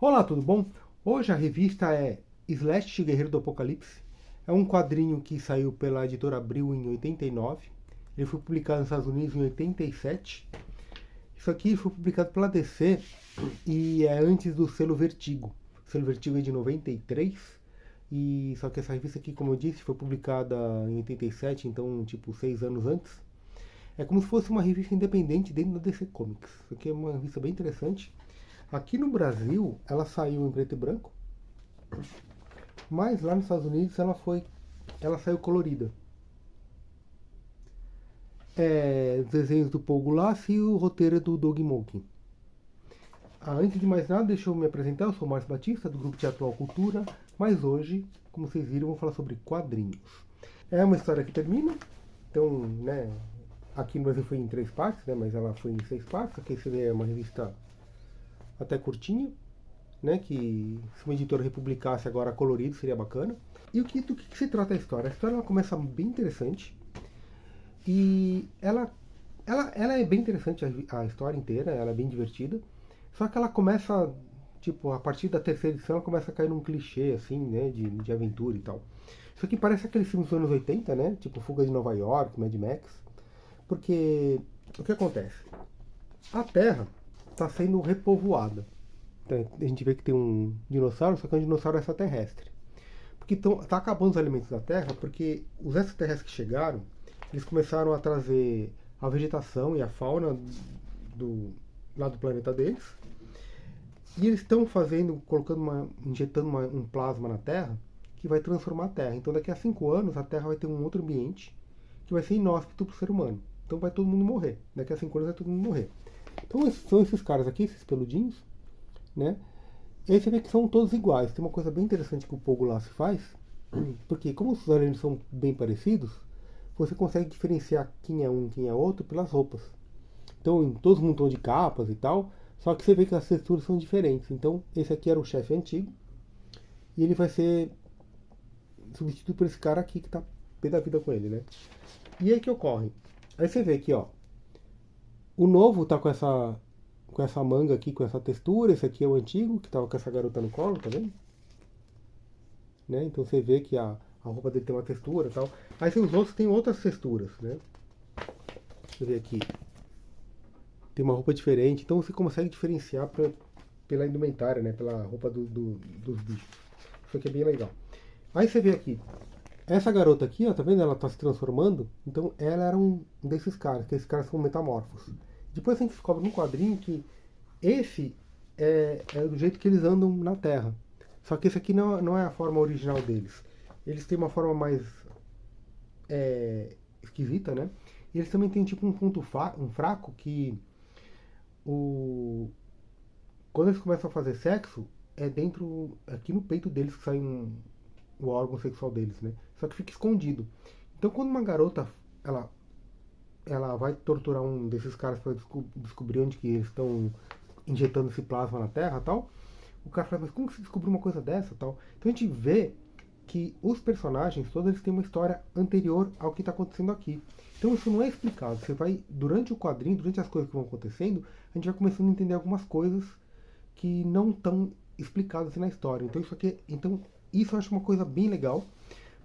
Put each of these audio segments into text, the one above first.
Olá, tudo bom? Hoje a revista é Slash Guerreiro do Apocalipse. É um quadrinho que saiu pela editora Abril em 89. Ele foi publicado nos Estados Unidos em 87. Isso aqui foi publicado pela DC e é antes do selo Vertigo. O selo Vertigo é de 93. E só que essa revista aqui, como eu disse, foi publicada em 87, então tipo 6 anos antes. É como se fosse uma revista independente dentro da DC Comics. Isso aqui é uma revista bem interessante. Aqui no Brasil, ela saiu em preto e branco, mas lá nos Estados Unidos ela saiu colorida. Os desenhos do Paul Gulacy e o roteiro é do Doug Monkey. Antes de mais nada, deixa eu me apresentar. Eu sou o Márcio Batista, do Grupo Teatro Cultura, mas hoje, como vocês viram, eu vou falar sobre quadrinhos. É uma história que termina, então, né, aqui no Brasil foi em 3 partes, né, mas ela foi em 6 partes. Aqui seria uma revista até curtinha, né, que se uma editora republicasse agora colorido seria bacana. E do que se trata a história? A história ela começa bem interessante e ela é bem interessante a história inteira, ela é bem divertida. Só que ela começa, tipo, a partir da terceira edição ela começa a cair num clichê, assim, né, de aventura e tal. Isso aqui parece aqueles filmes dos anos 80, né, tipo Fuga de Nova York, Mad Max. Porque o que acontece? A Terra está sendo repovoada. Então, a gente vê que tem um dinossauro, só que é um dinossauro extraterrestre. Porque tá acabando os alimentos da Terra, porque os extraterrestres que chegaram, eles começaram a trazer a vegetação e a fauna lá do planeta deles. E eles estão injetando um plasma na Terra que vai transformar a Terra. Então daqui a 5 anos a Terra vai ter um outro ambiente que vai ser inóspito para o ser humano. Então vai todo mundo morrer. Daqui a 5 anos vai todo mundo morrer. Então são esses caras aqui, esses peludinhos, né? E aí você vê que são todos iguais. Tem uma coisa bem interessante que o Pogo lá se faz, porque como os aliens são bem parecidos, você consegue diferenciar quem é um e quem é outro pelas roupas. Então todos mundo estão de capas e tal, só que você vê que as texturas são diferentes. Então esse aqui era o chefe antigo, e ele vai ser substituído por esse cara aqui que tá pé da vida com ele, né? E aí que ocorre? Aí você vê aqui, ó, o novo tá com essa manga aqui, com essa textura. Esse aqui é o antigo, que tava com essa garota no colo, tá vendo? Né? Então você vê que a roupa dele tem uma textura e tal. Aí os outros têm outras texturas, né? Você vê aqui. Tem uma roupa diferente, então você consegue diferenciar pela indumentária, né? Pela roupa dos bichos. Isso aqui é bem legal. Aí você vê aqui. Essa garota aqui, ó, tá vendo? Ela tá se transformando. Então ela era um desses caras, que esses caras são metamorfos. Depois a gente descobre num quadrinho que esse é do jeito que eles andam na Terra. Só que esse aqui não é a forma original deles. Eles têm uma forma mais esquisita, né? E eles também têm tipo um ponto fraco que quando eles começam a fazer sexo, é dentro, aqui no peito deles que sai o órgão sexual deles, né? Só que fica escondido. Então quando uma garota ela vai torturar um desses caras para descobrir onde que eles estão injetando esse plasma na Terra e tal, o cara fala, mas como que você descobriu uma coisa dessa tal? Então a gente vê que os personagens todos eles têm uma história anterior ao que está acontecendo aqui. Então isso não é explicado. Você vai, durante o quadrinho, durante as coisas que vão acontecendo, a gente vai começando a entender algumas coisas que não estão explicadas na história. Então isso eu acho uma coisa bem legal,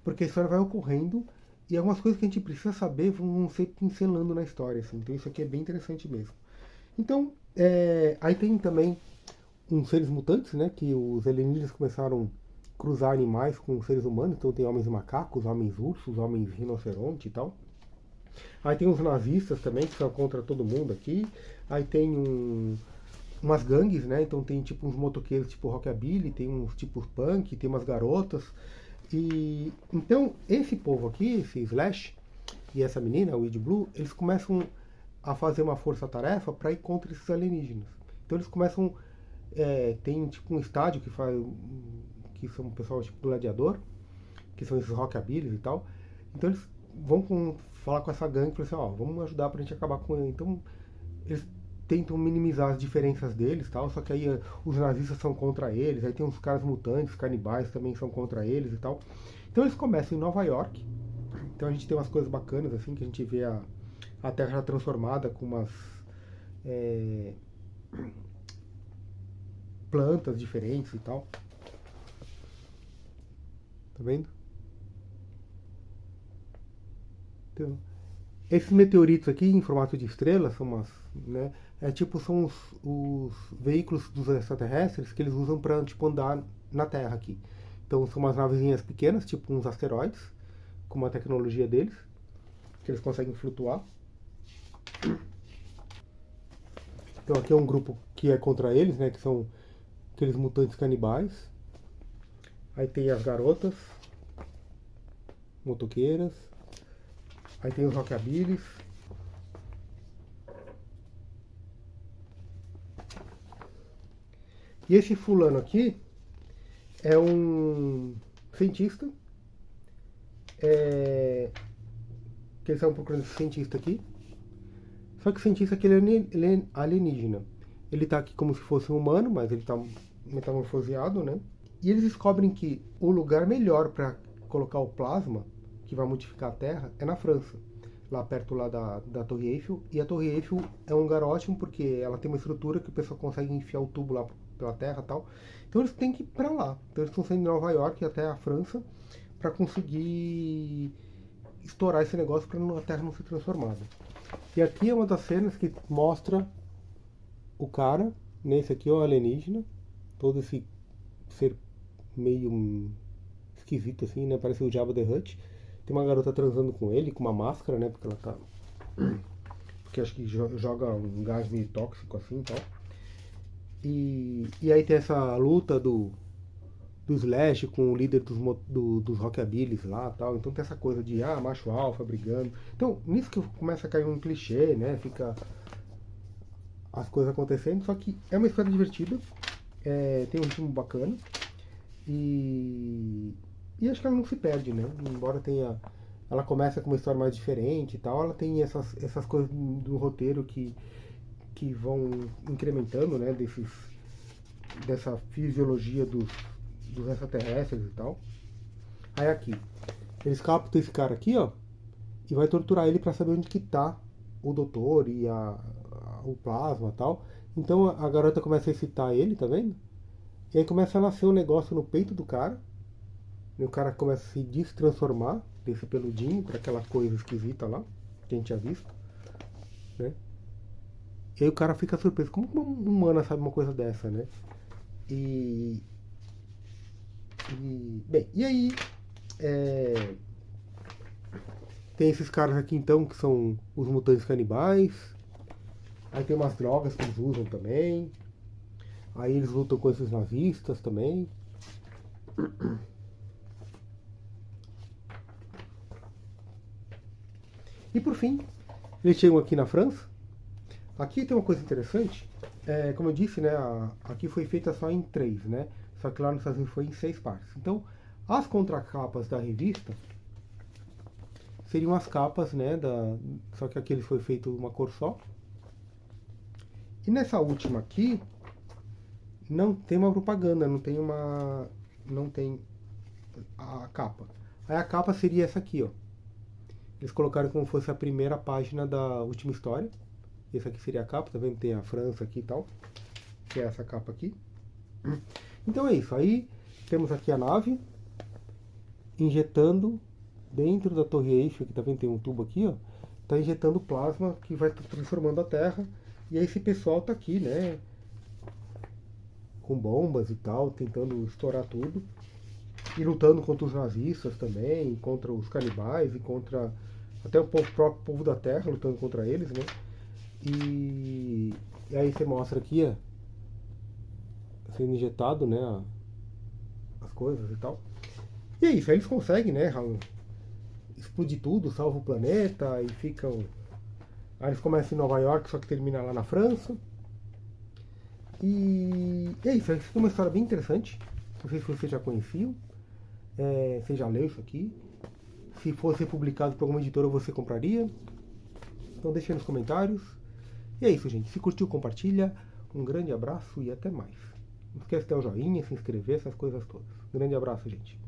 porque a história vai ocorrendo e algumas coisas que a gente precisa saber vão ser pincelando na história. Assim. Então isso aqui é bem interessante mesmo. Então, aí tem também uns seres mutantes, né? Que os alienígenas começaram a cruzar animais com seres humanos. Então tem homens macacos, homens ursos, homens rinoceronte e tal. Aí tem os nazistas também, que são contra todo mundo aqui. Aí tem umas gangues, né? Então tem tipo uns motoqueiros tipo rockabilly, tem uns tipos punk, tem umas garotas. E então esse povo aqui, esse Slash e essa menina, o Weed Blue, eles começam a fazer uma força-tarefa para ir contra esses alienígenas. Então eles começam tem tipo um estádio que são o pessoal tipo gladiador, que são esses rockabillys e tal. Então eles vão falar com essa gangue e falar assim, ó, vamos ajudar pra gente acabar com ele. Então eles tentam minimizar as diferenças deles, tal, só que aí os nazistas são contra eles, aí tem uns caras mutantes, canibais também são contra eles e tal. Então eles começam em Nova York. Então a gente tem umas coisas bacanas assim, que a gente vê a Terra transformada com umas plantas diferentes e tal. Tá vendo? Então, esses meteoritos aqui em formato de estrela são umas, né? São os veículos dos extraterrestres que eles usam para tipo andar na Terra aqui. Então são umas navezinhas pequenas, tipo uns asteroides, com uma tecnologia deles, que eles conseguem flutuar. Então aqui é um grupo que é contra eles, né? Que são aqueles mutantes canibais. Aí tem as garotas, motoqueiras. Aí tem os rockabilis. E esse fulano aqui é um cientista. Que eles estavam procurando esse cientista aqui. Só que o cientista aqui ele é alienígena. Ele tá aqui como se fosse um humano, mas ele tá metamorfoseado, né? E eles descobrem que o lugar melhor para colocar o plasma, que vai modificar a Terra, é na França. Lá perto lá da Torre Eiffel. E a Torre Eiffel é um lugar ótimo porque ela tem uma estrutura que o pessoal consegue enfiar o tubo lá pela Terra e tal. Então eles têm que ir pra lá. Então eles estão saindo de Nova York até a França para conseguir estourar esse negócio para a Terra não ser transformada. E aqui é uma das cenas que mostra o cara, nesse aqui é o alienígena, todo esse ser meio esquisito assim, né? Parece o Jabba the Hutt. Tem uma garota transando com ele, com uma máscara, né? Porque ela tá... Porque acho que joga um gás meio tóxico assim e tal. E aí tem essa luta do Slash com o líder dos rockabilis lá tal. Então tem essa coisa de macho alfa brigando. Então, nisso que começa a cair um clichê, né? Fica as coisas acontecendo, só que é uma história divertida, tem um ritmo bacana e acho que ela não se perde, né? Embora ela começa com uma história mais diferente e tal, ela tem essas coisas do roteiro que vão incrementando, né? Dessa fisiologia dos extraterrestres e tal. Aí aqui, eles captam esse cara aqui, ó, e vai torturar ele pra saber onde que tá o doutor e o plasma e tal. Então a garota começa a excitar ele, tá vendo? E aí começa a nascer um negócio no peito do cara. E o cara começa a se destransformar desse peludinho pra aquela coisa esquisita lá, que a gente tinha visto, né? E aí o cara fica surpreso. Como uma humana sabe uma coisa dessa, né? Bem, e aí tem esses caras aqui então que são os mutantes canibais. Aí tem umas drogas que eles usam também. Aí eles lutam com esses nazistas também. E por fim, eles chegam aqui na França. Aqui tem uma coisa interessante. Como eu disse, né, aqui foi feita só em 3, né? Só que lá nos Estados Unidos foi em 6 partes. Então, as contracapas da revista seriam as capas, né? Só que aqui ele foi feito uma cor só. E nessa última aqui, não tem uma propaganda, não tem a capa. Aí a capa seria essa aqui, ó. Eles colocaram como se fosse a primeira página da última história. Essa aqui seria a capa, tá vendo? Tem a França aqui e tal, que é essa capa aqui. Então é isso, aí temos aqui a nave injetando dentro da Torre Eiffel, que tá vendo? Tem um tubo aqui, ó. Tá injetando plasma que vai transformando a Terra. E aí esse pessoal tá aqui, né? Com bombas e tal, tentando estourar tudo. E lutando contra os nazistas também, contra os canibais e contra até o próprio povo da Terra, lutando contra eles, né? E aí você mostra aqui, ó, sendo injetado, né, as coisas e tal. E é isso, aí eles conseguem, né, explodir tudo, salvam o planeta e ficam... Aí eles começam em Nova York, só que termina lá na França. E é isso, é uma história bem interessante. Não sei se vocês já conheciam. Você já leu isso aqui? Se fosse publicado por alguma editora, você compraria? Então deixa aí nos comentários. E é isso, gente. Se curtiu, compartilha. Um grande abraço e até mais. Não esquece de dar o joinha, se inscrever, essas coisas todas. Grande abraço, gente.